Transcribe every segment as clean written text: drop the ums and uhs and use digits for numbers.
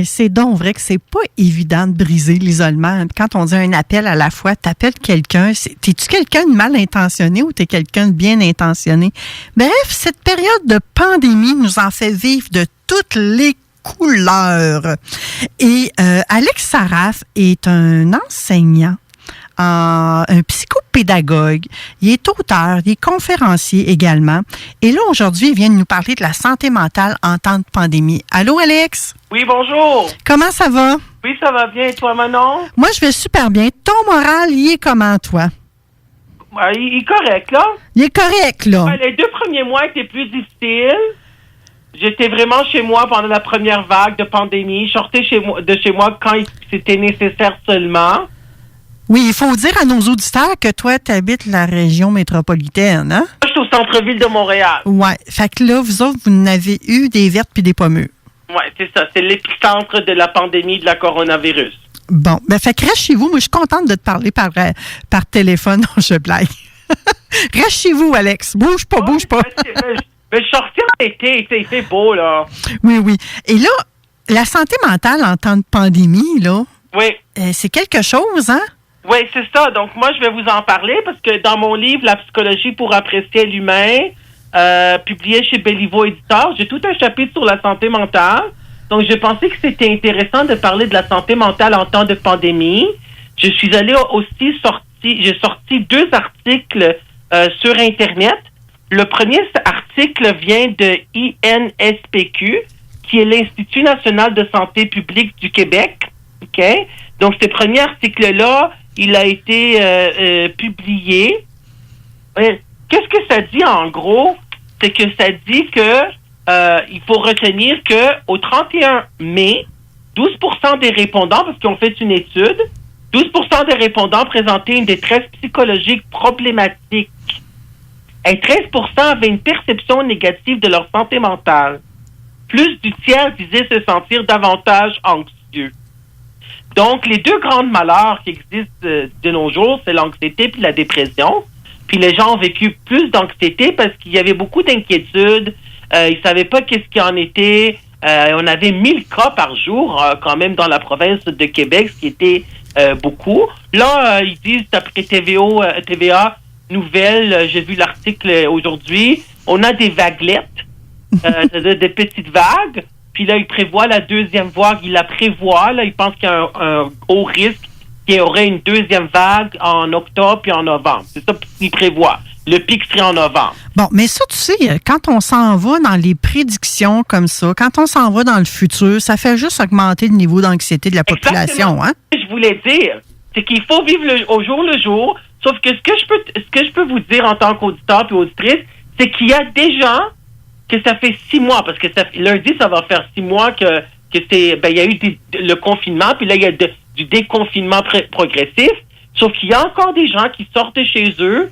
C'est donc vrai que c'est pas évident de briser l'isolement. Quand on dit un appel à la fois, t'appelles quelqu'un, t'es-tu quelqu'un de mal intentionné ou t'es quelqu'un de bien intentionné? Bref, cette période de pandémie nous en fait vivre de toutes les couleurs. Et Alex Saraf est un enseignant, un psychopédagogue. Il est auteur, il est conférencier également. Et là, aujourd'hui, il vient de nous parler de la santé mentale en temps de pandémie. Allô, Alex? Oui, bonjour. Comment ça va? Oui, ça va bien. Et toi, Manon? Moi, je vais super bien. Ton moral, il est comment, toi? Il est correct, là. Il est correct, là. Les 2 premiers mois étaient plus difficiles. J'étais vraiment chez moi pendant la première vague de pandémie. Je sortais de chez moi quand c'était nécessaire seulement. Oui, il faut dire à nos auditeurs que toi, tu habites la région métropolitaine, hein? Je suis au centre-ville de Montréal. Ouais. Fait que là, vous autres, vous n'avez eu des vertes puis des pommures. Oui, c'est ça. C'est l'épicentre de la pandémie de la coronavirus. Bon. Ben, fait que reste chez vous. Moi, je suis contente de te parler par téléphone. Non, je blague. Reste chez vous, Alex. Bouge pas, bouge pas. Mais je sortais en été. C'est beau, là. Oui, oui. Et là, la santé mentale en temps de pandémie, là, oui. C'est quelque chose, hein? Oui, c'est ça. Donc, moi, je vais vous en parler parce que dans mon livre, La psychologie pour apprécier l'humain, publié chez Béliveau Éditeur, j'ai tout un chapitre sur la santé mentale. Donc, j'ai pensé que c'était intéressant de parler de la santé mentale en temps de pandémie. Je suis allée aussi j'ai sorti 2 articles sur Internet. Le premier article vient de INSPQ, qui est l'Institut national de santé publique du Québec. OK? Donc, ce premier article-là, il a été publié. Qu'est-ce que ça dit en gros? C'est que ça dit que il faut retenir que au 31 mai, 12% des répondants, parce qu'ils ont fait une étude, 12% des répondants présentaient une détresse psychologique problématique. Et 13% avaient une perception négative de leur santé mentale. Plus du tiers disaient se sentir davantage anxieux. Donc, les 2 grands malheurs qui existent de nos jours, c'est l'anxiété puis la dépression. Puis les gens ont vécu plus d'anxiété parce qu'il y avait beaucoup d'inquiétudes. Ils savaient pas qu'est-ce qu'il en était. On avait 1000 cas par jour quand même dans la province de Québec, ce qui était beaucoup. Là, ils disent, d'après TVA Nouvelles, j'ai vu l'article aujourd'hui, on a des vaguelettes, des petites vagues. Puis là, il prévoit la 2e vague. Il la prévoit. Là, il pense qu'il y a un haut risque qu'il y aurait une 2e vague en octobre puis en novembre. C'est ça qu'il prévoit. Le pic serait en novembre. Bon, mais ça, tu sais, quand on s'en va dans les prédictions comme ça, quand on s'en va dans le futur, ça fait juste augmenter le niveau d'anxiété de la population, Exactement. Hein? Ce que je voulais dire, c'est qu'il faut vivre au jour le jour. Sauf que ce que je peux vous dire en tant qu'auditeur puis auditrice, c'est qu'il y a des gens que ça fait 6 mois, parce que lundi, ça va faire 6 mois que c'est, il y a eu le confinement, puis là, il y a du déconfinement progressif. Sauf qu'il y a encore des gens qui sortent de chez eux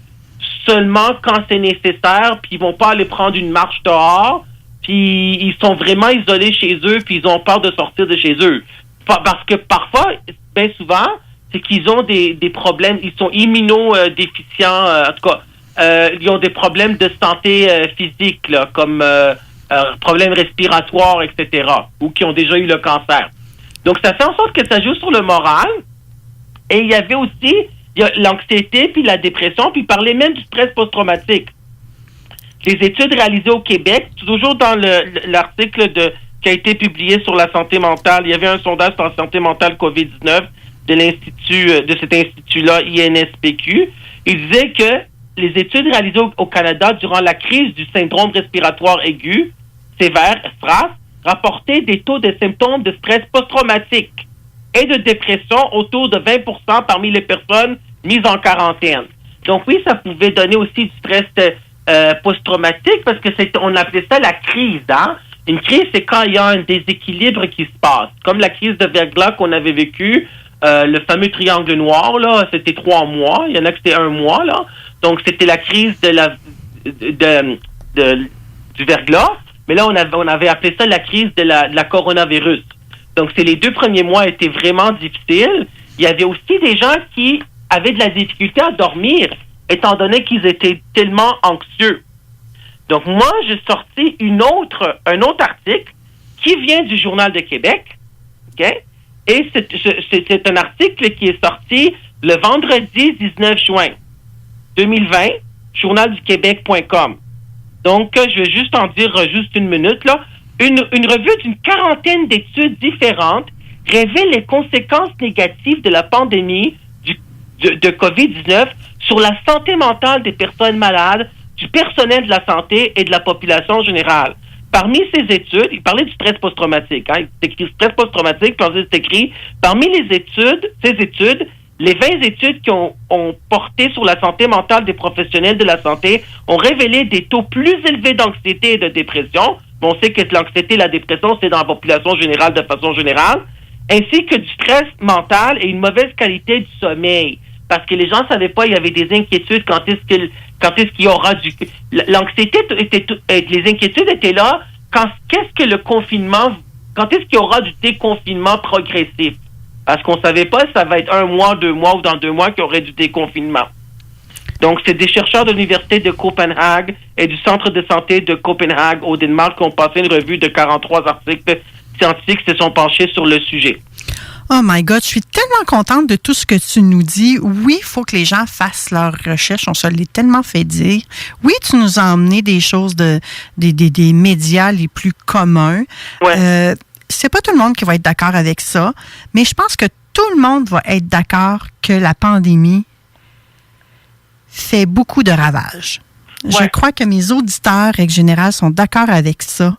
seulement quand c'est nécessaire, puis ils vont pas aller prendre une marche dehors, puis ils sont vraiment isolés chez eux, puis ils ont peur de sortir de chez eux. Parce que parfois, bien souvent, c'est qu'ils ont des problèmes, ils sont immunodéficients, en tout cas, ils ont des problèmes de santé physique, là, comme problèmes respiratoires, etc., ou qui ont déjà eu le cancer. Donc, ça fait en sorte que ça joue sur le moral. Et il y avait aussi l'anxiété, puis la dépression, puis il parlait même du stress post-traumatique. Les études réalisées au Québec, toujours dans l'article qui a été publié sur la santé mentale, il y avait un sondage sur la santé mentale COVID-19 de cet institut-là, INSPQ. Il disait que les études réalisées au Canada durant la crise du syndrome respiratoire aigu, sévère, SRAS, rapportaient des taux de symptômes de stress post-traumatique et de dépression autour de 20% parmi les personnes mises en quarantaine. Donc oui, ça pouvait donner aussi du stress post-traumatique parce que on appelait ça la crise, hein? Une crise, c'est quand il y a un déséquilibre qui se passe. Comme la crise de verglas qu'on avait vécue, le fameux triangle noir, là, c'était 3 mois. Il y en a que c'était 1 mois, là. Donc, c'était la crise du verglas. Mais là, on avait appelé ça la crise de la coronavirus. Donc, les 2 premiers mois étaient vraiment difficiles. Il y avait aussi des gens qui avaient de la difficulté à dormir, étant donné qu'ils étaient tellement anxieux. Donc, moi, j'ai sorti un autre article qui vient du Journal de Québec, OK? Et c'est un article qui est sorti le vendredi 19 juin 2020, journalduquebec.com. Donc, je vais juste en dire juste une minute, là. Une revue d'une 40aine d'études différentes révèle les conséquences négatives de la pandémie de COVID-19 sur la santé mentale des personnes malades, du personnel de la santé et de la population générale. Parmi ces études, il parlait du stress post-traumatique. Hein, c'est écrit stress post-traumatique, puis ensuite c'est écrit, parmi ces études, les 20 études qui ont porté sur la santé mentale des professionnels de la santé ont révélé des taux plus élevés d'anxiété et de dépression. On sait que l'anxiété et la dépression, c'est dans la population générale de façon générale, ainsi que du stress mental et une mauvaise qualité du sommeil. Parce que les gens ne savaient pas, il y avait des inquiétudes quand est-ce qu'il y aura l'anxiété les inquiétudes étaient là quand est-ce qu'il y aura du déconfinement progressif. Parce qu'on ne savait pas si ça va être 1 mois, 2 mois ou dans 2 mois qu'il y aurait du déconfinement. Donc, c'est des chercheurs de l'Université de Copenhague et du Centre de santé de Copenhague au Danemark qui ont passé une revue de 43 articles scientifiques qui se sont penchés sur le sujet. Oh my God, je suis tellement contente de tout ce que tu nous dis. Oui, il faut que les gens fassent leurs recherches. On se l'est tellement fait dire. Oui, tu nous as emmené des choses des médias les plus communs. Ouais. C'est pas tout le monde qui va être d'accord avec ça, mais je pense que tout le monde va être d'accord que la pandémie fait beaucoup de ravages. Ouais. Je crois que mes auditeurs, règle générale, sont d'accord avec ça.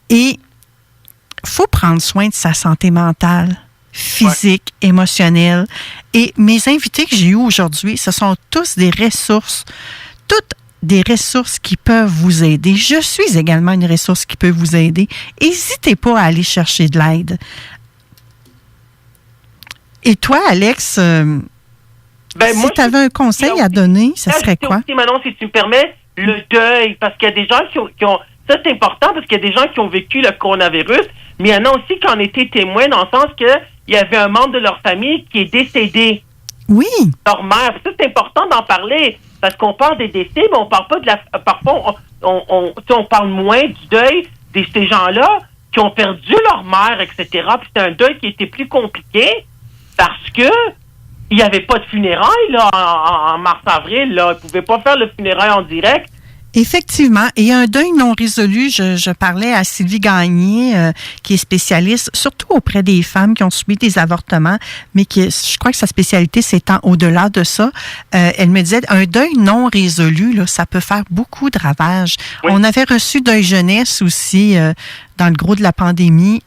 Et il faut prendre soin de sa santé mentale, physique, émotionnelle. Et mes invités que j'ai eus aujourd'hui, ce sont tous des ressources, toutes des ressources qui peuvent vous aider. Je suis également une ressource qui peut vous aider. N'hésitez pas à aller chercher de l'aide. Et toi, Alex, si tu avais un conseil à donner, ce serait quoi? Aussi, Manon, si tu me permets, le deuil, parce qu'il y a des gens qui ont ça, c'est important, parce qu'il y a des gens qui ont vécu le coronavirus, mais il y en a aussi qui en étaient témoins, dans le sens qu'il y avait un membre de leur famille qui est décédé. Oui. Leur mère. Ça, c'est important d'en parler, parce qu'on parle des décès, mais on parle pas de la... Parfois, on parle moins du deuil de ces gens-là qui ont perdu leur mère, etc. Puis c'est un deuil qui était plus compliqué, parce que il n'y avait pas de funérailles là, en mars-avril. Là. Ils ne pouvaient pas faire le funérail en direct. Effectivement. Et un deuil non résolu, je parlais à Sylvie Gagné, qui est spécialiste, surtout auprès des femmes qui ont subi des avortements, mais je crois que sa spécialité s'étend au-delà de ça. Elle me disait, un deuil non résolu, là, ça peut faire beaucoup de ravages. Oui. On avait reçu Deuil Jeunesse aussi dans le gros de la pandémie.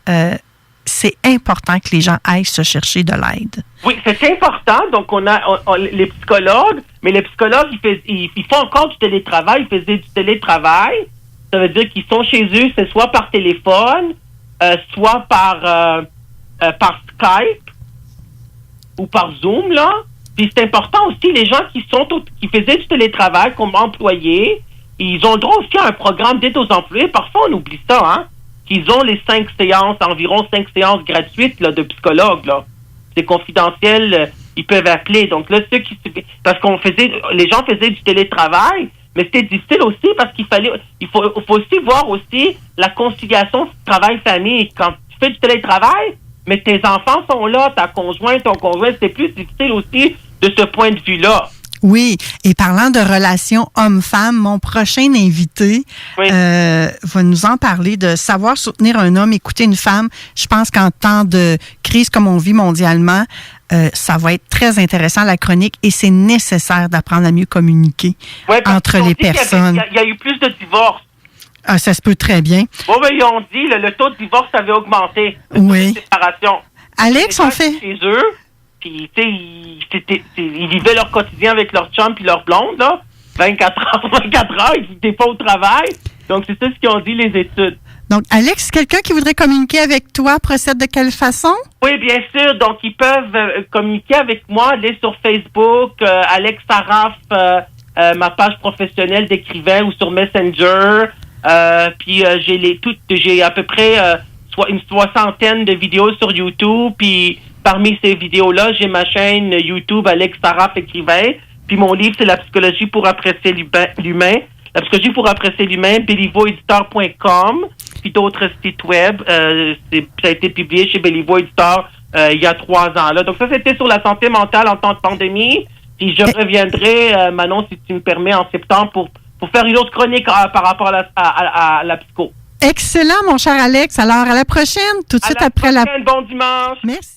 C'est important que les gens aillent se chercher de l'aide. Oui, c'est important. Donc, on a les psychologues, mais les psychologues, ils font encore du télétravail. Ils faisaient du télétravail. Ça veut dire qu'ils sont chez eux, c'est soit par téléphone, soit par Skype ou par Zoom, là. Puis c'est important aussi, les gens qui faisaient du télétravail comme employés, ils ont le droit aussi à un programme d'aide aux employés. Parfois, on oublie ça, hein. Qu'ils ont les 5 séances, environ 5 séances gratuites là, de psychologues. Là. C'est confidentiel, ils peuvent appeler. Donc là, parce les gens faisaient du télétravail, mais c'était difficile aussi parce il faut aussi voir aussi la conciliation travail-famille. Quand tu fais du télétravail, mais tes enfants sont là, ta conjointe, ton conjoint, c'est plus difficile aussi de ce point de vue-là. Oui, et parlant de relations homme-femme, mon prochain invité va nous en parler, de savoir soutenir un homme, écouter une femme. Je pense qu'en temps de crise comme on vit mondialement, ça va être très intéressant, la chronique, et c'est nécessaire d'apprendre à mieux communiquer entre les personnes. Il y a eu plus de divorces. Ah, ça se peut très bien. Bon, ben, ils ont dit le taux de divorce avait augmenté. Oui. De séparation. Alex, on fait... Chez eux, puis, tu sais, ils vivaient leur quotidien avec leur chum puis leur blonde, là. 24 heures, ils n'étaient pas au travail. Donc, c'est ça ce qu'ils ont dit, les études. Donc, Alex, quelqu'un qui voudrait communiquer avec toi procède de quelle façon? Oui, bien sûr. Donc, ils peuvent communiquer avec moi, aller sur Facebook, Alex Saraf, ma page professionnelle d'écrivain, ou sur Messenger. Puis, j'ai à peu près une 60aine de vidéos sur YouTube, puis parmi ces vidéos-là, j'ai ma chaîne YouTube Alex Saraf écrivain. Puis mon livre, c'est La psychologie pour apprécier l'humain. La psychologie pour apprécier lui-même, bellivoeditor.com, puis d'autres sites web. Ça a été publié chez Bellivo Editor il y a 3 ans. Là. Donc ça, c'était sur la santé mentale en temps de pandémie. Puis je reviendrai, Manon, si tu me permets, en septembre pour faire une autre chronique par rapport à la psycho. Excellent, mon cher Alex. Alors, à la prochaine, tout de suite après la... Bon dimanche. Merci.